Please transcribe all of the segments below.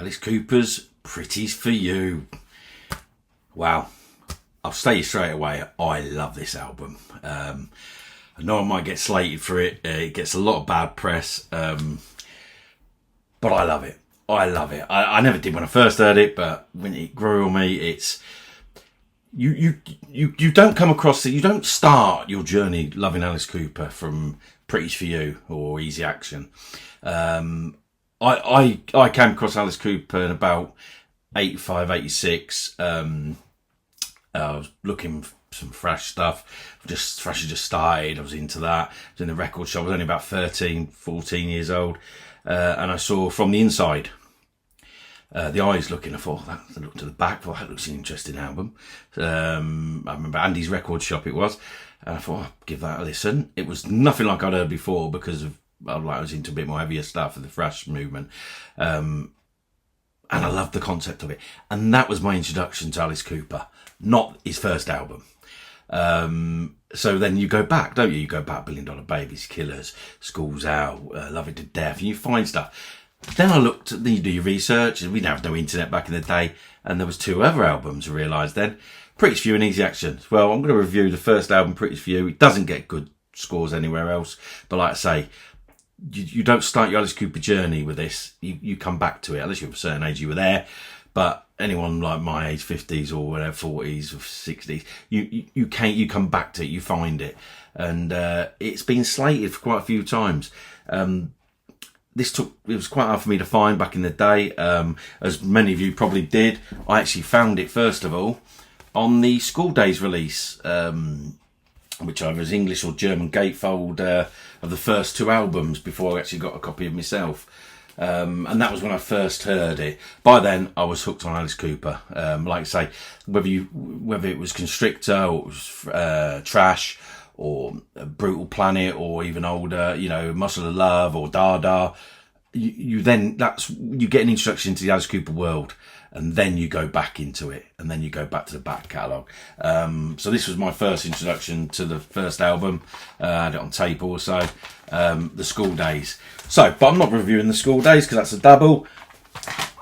Alice Cooper's Pretties For You. Wow, I'll say straight away, I love this album. I know I might get slated for it. It gets a lot of bad press, but I love it. I love it. I never did when I first heard it, but when it grew on me, it's you don't come across it. You don't start your journey loving Alice Cooper from Pretties For You or Easy Action. I came across Alice Cooper in about 85, 86. I was looking for some fresh stuff. Fresh had just started. I was into that. I was in the record shop. I was only about 13, 14 years old. And I saw From the Inside. The Eyes looking, I thought, I looked to the back, thought, that looks an interesting album. I remember Andy's record shop it was. And I thought, I'll give that a listen. It was nothing like I'd heard before because of, I was into a bit more heavier stuff of the thrash movement. And I loved the concept of it. And that was my introduction to Alice Cooper, not his first album. So then you go back, don't you? You go back, $1 Billion Babies, Killers, School's Out, Love It to Death, and you find stuff. Then I looked, then you do your research, and we didn't have no internet back in the day, and there was 2 other albums I realised then. Pretties For You and Easy Action. Well, I'm going to review the first album, Pretties For You. It doesn't get good scores anywhere else, but like I say, you don't start your Alice Cooper journey with this. You come back to it, unless you're of a certain age, you were there. But anyone like my age, 50s or whatever, 40s or 60s, you come back to it, you find it. And it's been slated for quite a few times. It was quite hard for me to find back in the day. As many of you probably did, I actually found it, first of all, on the School Days release, which either was English or German gatefold of the first 2 albums before I actually got a copy of myself. And that was when I first heard it. By then, I was hooked on Alice Cooper. Like I say, whether it was Constrictor or it was Trash or Brutal Planet or even older, Muscle of Love or Dada, you get an introduction to the Alice Cooper world. And then you go back into it, and then you go back to the back catalogue. So this was my first introduction to the first album. I had it on tape also, the School Days. So, but I'm not reviewing the School Days because that's a double.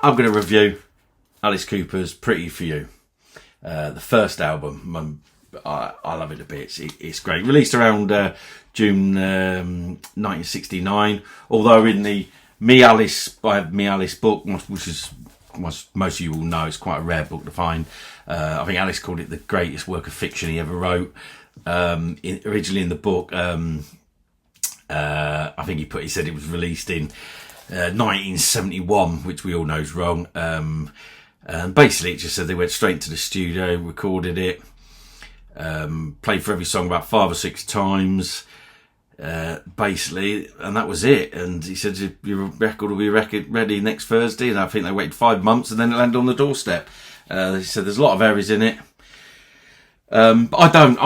I'm going to review Alice Cooper's Pretty For You, the first album. I love it to bits. It's great. Released around June 1969. Although in the Me Alice book, which is most of you will know, it's quite a rare book to find. I think Alice called it the greatest work of fiction he ever wrote. Originally in the book, I think he said it was released in 1971, which we all know is wrong. And basically, it just said they went straight to the studio, recorded it, played for every song about 5 or 6 times. Basically, and that was it. And he said your record will be ready next Thursday, and I think they waited 5 months and then it landed on the doorstep. He said there's a lot of errors in it. But I don't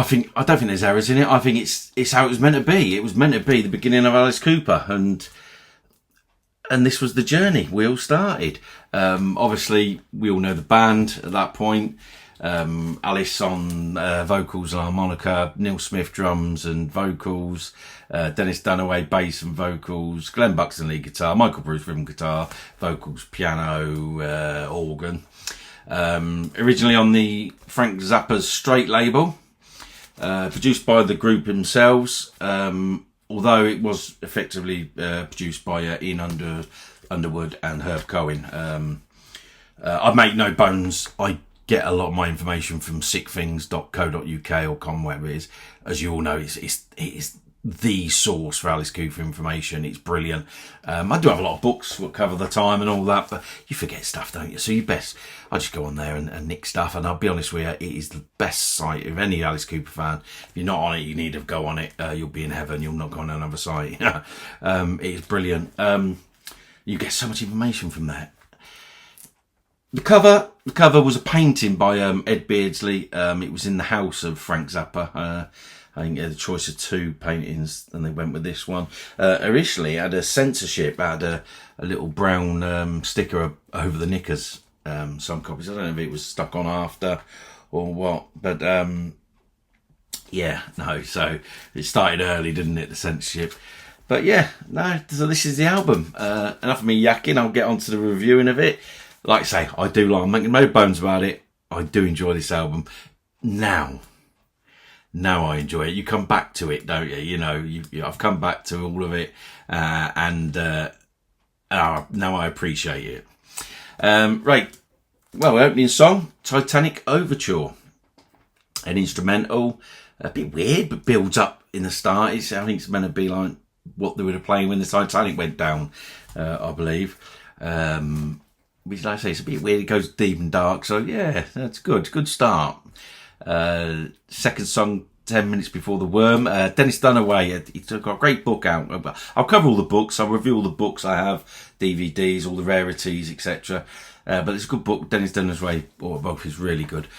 think there's errors in it. I think it's how it was meant to be. It was meant to be the beginning of Alice Cooper, and this was the journey we all started. Obviously we all know the band at that point. Alice on vocals and harmonica, Neil Smith drums and vocals, Dennis Dunaway bass and vocals, Glenn Buxton lead guitar, Michael Bruce rhythm guitar, vocals, piano, organ. Originally on the Frank Zappa's Straight label, produced by the group themselves, although it was effectively produced by Ian Underwood and Herb Cohen. I make no bones, I get a lot of my information from sickthings.co.uk or com, whatever it is. As you all know, it is the source for Alice Cooper information. It's brilliant. I do have a lot of books that cover the time and all that, but you forget stuff, don't you? So I just go on there and nick stuff, and I'll be honest with you, it is the best site of any Alice Cooper fan. If you're not on it, you need to go on it. You'll be in heaven. You'll not go on another site. It is brilliant. You get so much information from that. The cover was a painting by Ed Beardsley. It was in the house of Frank Zappa. I think he had a choice of 2 paintings, and they went with this one. Originally, it had a censorship, had a little brown sticker over the knickers. Some copies. I don't know if it was stuck on after or what, but so it started early, didn't it? The censorship. But yeah, no, so this is the album. Enough of me yakking, I'll get on to the reviewing of it. Like I say, I do like, I'm making no bones about it. I do enjoy this album. Now I enjoy it. You come back to it, don't you? You know, I've come back to all of it, and now I appreciate it. Right, well, opening song, Titanic Overture. An instrumental, a bit weird, but builds up in the start. I think it's meant to be like what they were playing when the Titanic went down, I believe. Which, like I say, it's a bit weird. It goes deep and dark. So yeah, that's good. Good start. Second song, 10 minutes before the worm. Dennis Dunaway, he's got a great book out. I'll cover all the books. I'll review all the books I have, DVDs, all the rarities, etc. But it's a good book. Dennis Dunaway, or both, is really good.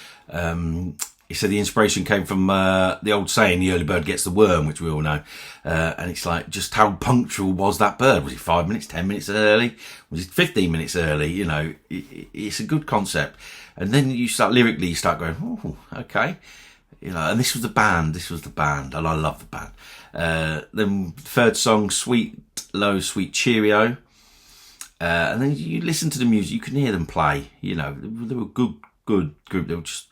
He said the inspiration came from the old saying, the early bird gets the worm, which we all know. And it's like, just how punctual was that bird? Was it 5 minutes, 10 minutes early? Was it 15 minutes early? You know, it's a good concept. And then you start lyrically, you start going, oh, okay. You know, and this was the band, and I love the band. Then third song, Sweet Low Sweet Cheerio. And then you listen to the music, you can hear them play. You know, they were a good group. They were just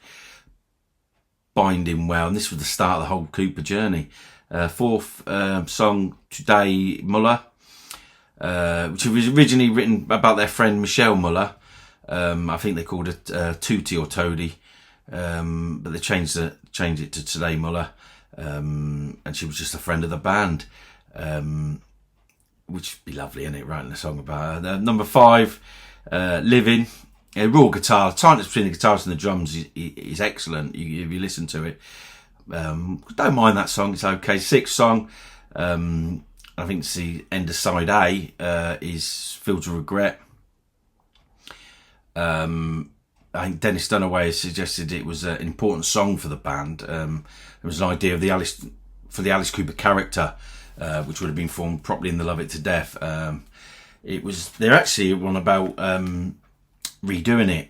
binding well, and this was the start of the whole Cooper journey. Fourth song, Today Muller, which was originally written about their friend Michelle Muller. I think they called it Tootie or Toadie, but they changed it to Today Muller, and she was just a friend of the band, which would be lovely, isn't it, writing a song about her. Number 5, Living. Raw guitar, tightness between the guitars and the drums is excellent. If you listen to it, don't mind that song. It's okay. 6th song, I think it's the end of side A, is Fields of Regret. I think Dennis Dunaway has suggested it was an important song for the band. It was an idea of the Alice Cooper character, which would have been formed properly in the Love It to Death. They're actually one about redemoing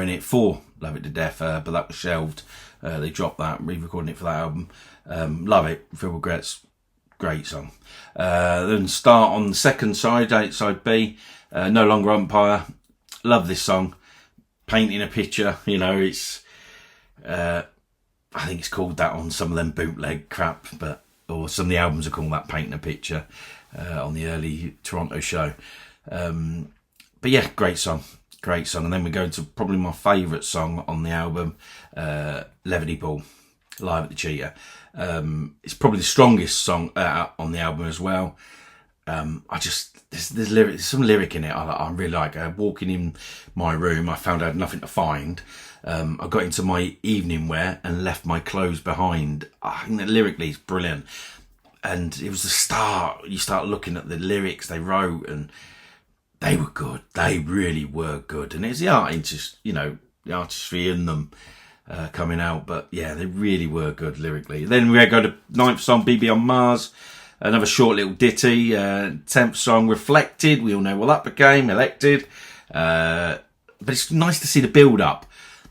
it for Love It to Death, but that was shelved. They dropped that, re-recording it for that album. Love it, Phil Regrets, great song. Then start on the second side, side B, No Longer Umpire. Love this song. Painting a picture, you know, it's I think it's called that on some of them bootleg crap, or some of the albums are called that, Painting a Picture, on the early Toronto show. But yeah, great song. And then we go into probably my favourite song on the album, Levity Ball, Live at the Cheetah. It's probably the strongest song on the album as well. There's some lyric in it I really like. Walking in my room, I found I had nothing to find. I got into my evening wear and left my clothes behind. I think that lyrically is brilliant. And it was the start. You start looking at the lyrics they wrote, and they were good. They really were good. And it's the artistry in them coming out. But yeah, they really were good lyrically. Then we go to 9th song, BB on Mars. Another short little ditty. 10th song, Reflected. We all know what that became, Elected. But it's nice to see the build-up.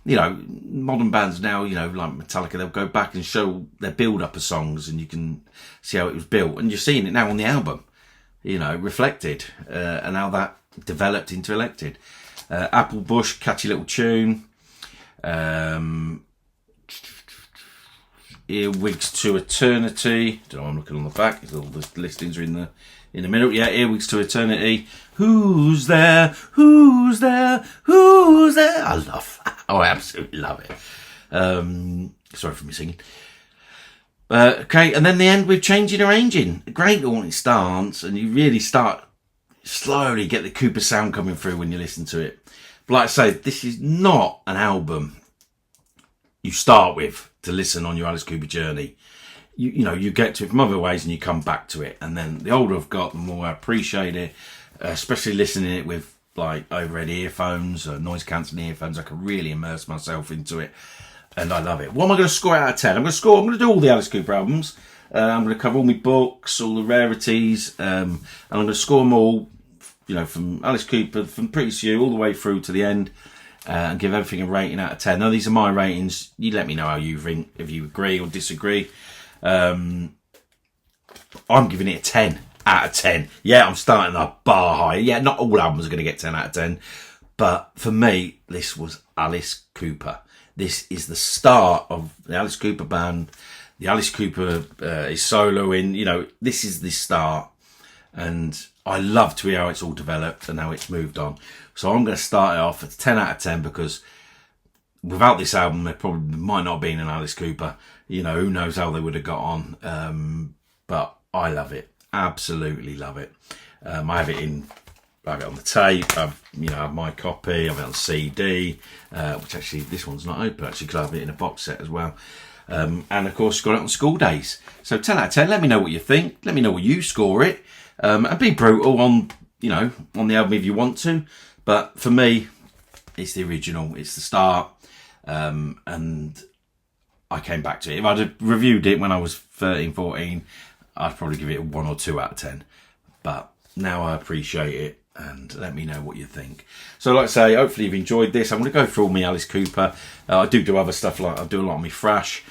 You know, modern bands now, you know, like Metallica, they'll go back and show their build-up of songs, and you can see how it was built. And you're seeing it now on the album. You know, Reflected, and how that developed into Elected. Apple Bush, catchy little tune. Earwigs to Eternity. Don't know, I'm looking on the back. All the listings are in the middle. Yeah, Earwigs to Eternity. Who's there? Who's there? Who's there? I love that. Oh, I absolutely love it. Sorry for me singing. Okay, and then the end with Changing Arranging. A great haunting stance, and you really start slowly get the Cooper sound coming through when you listen to it. But like I say, this is not an album you start with to listen on your Alice Cooper journey. You get to it from other ways and you come back to it. And then the older I've got, the more I appreciate it, especially listening to it with like overhead earphones or noise cancelling earphones. I can really immerse myself into it, and I love it. What am I going to score out of 10? I'm going to do all the Alice Cooper albums. I'm going to cover all my books, all the rarities, and I'm going to score them all, you know, from Alice Cooper, from Pretties For You all the way through to the end, and give everything a rating out of 10. Now, these are my ratings. You let me know how you think, if you agree or disagree. I'm giving it a 10 out of 10. Yeah, I'm starting a bar high. Yeah, not all albums are going to get 10 out of 10. But for me, this was Alice Cooper. This is the start of the Alice Cooper band. The Alice Cooper is soloing. You know, this is the start. And I love to hear how it's all developed and how it's moved on. So I'm going to start it off at 10 out of 10 because without this album, there probably might not have been an Alice Cooper. You know, who knows how they would have got on. But I love it. Absolutely love it. I have it on the tape. I have my copy. I have it on CD, which actually this one's not open actually because I have it in a box set as well. And of course, got it on School Days. So 10 out of 10. Let me know what you think. Let me know what you score it. And be brutal on the album if you want to. But for me, it's the original. It's the start. And I came back to it. If I'd have reviewed it when I was 13, 14, I'd probably give it a 1 or 2 out of 10. But now I appreciate it, and let me know what you think. So like I say, hopefully you've enjoyed this. I'm going to go through all my Alice Cooper. I do other stuff, like I do a lot of my thrash.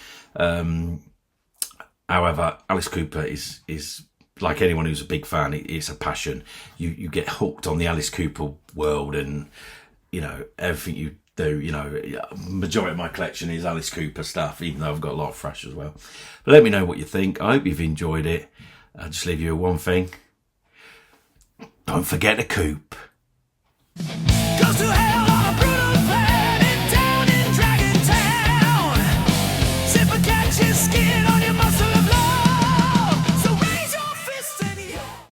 However, Alice Cooper is like anyone who's a big fan, it's a passion. You get hooked on the Alice Cooper world, and everything you do. Majority of my collection is Alice Cooper stuff, even though I've got a lot of thrash as well. But let me know what you think. I hope you've enjoyed it. I'll just leave you with one thing. Don't forget to coop.